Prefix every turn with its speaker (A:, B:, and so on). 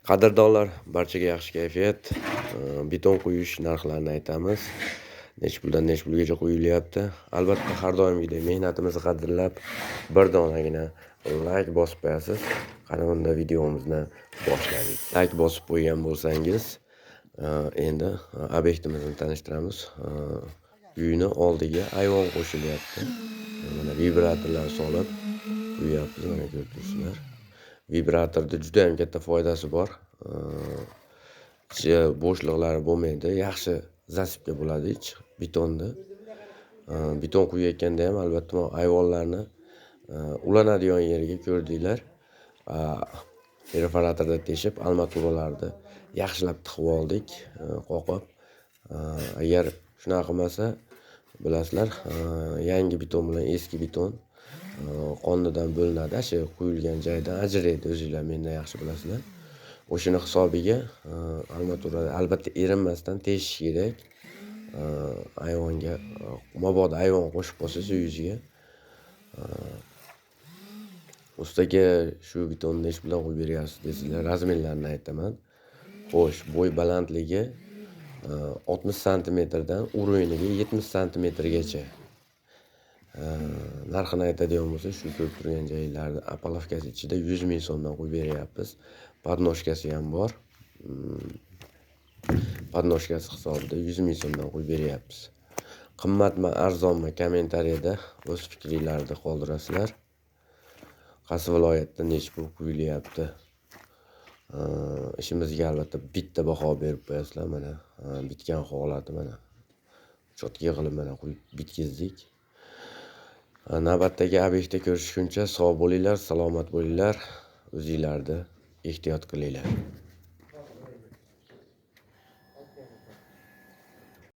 A: Qadrdonlar, barchaga yaxshi kayfiyat. Beton quyish narxlarini aytamiz. Necha puldan necha pulgacha quyilyapti. Albatta, har doimgidek mehnatimizni qadrlab, bir donagina like bosib qo'yasiz. Qani unda videomizni boshladik. Like bosib qo'ygan bo'lsangiz, endi obyektimizni tanishtiramiz. Uyni oldiga ayvon qo'shilyapti. Mana vibratorlar solib quyyapmiz, mana ko'rib turibsizlar. Vibratorda juda ham katta foydasi bor. Ichi bo'shliqlari bo'lmaydi, yaxshi zasipka bo'ladi ich betonda. Beton quyayotganda ham albatta ayvonlarni ulanadigan yeriga ko'rdinglar. Perforatorda teshib armaturalarni yaxshilab tiqib oldik, qoqib. Agar shunaqa qilmasa, bilasizlar, yangi beton bilan eski beton qonidan bo'linadi, shu quyilgan joydan ajraydi, o'zinglar mendan yaxshi bilasizlar. O'shini hisobiga armatura albatta erinmasdan teshish kerak. Ayvonga mabodo ayvon qo'shib qolsangiz uyingizga. Ustaga shu betonni necha puldan qo'yib beryapsiz desizlar, razmerlarini aytaman. Xo'sh, bo'y balandligi 60 santimetrdan uruniga 70 santimetrgacha. Narxini aytadigan bo'lsa, shu ko'rib turgan joylarda apalovkasi ichida 100 ming so'mdan qo'yib beryapmiz. Podnoshkasi ham bor. Podnoshkasi hisobida 100 ming so'mdan qo'yib beryapmiz. Qimmatmi, arzonmi, kommentariyada o'z fikringizni qoldirasizlar. Qaysi viloyatda necha pul quyilyapti? Ishimizga albatta bitta baho berib qo'yasizlar. Mana bitgan holati mana. Chotga qilib mana qo'yib bitkizdik. Navbatdagi obyektda ko'rishguncha sog' bo'linglar, salomat bo'linglar, o'zinglarni ehtiyot qilinglar.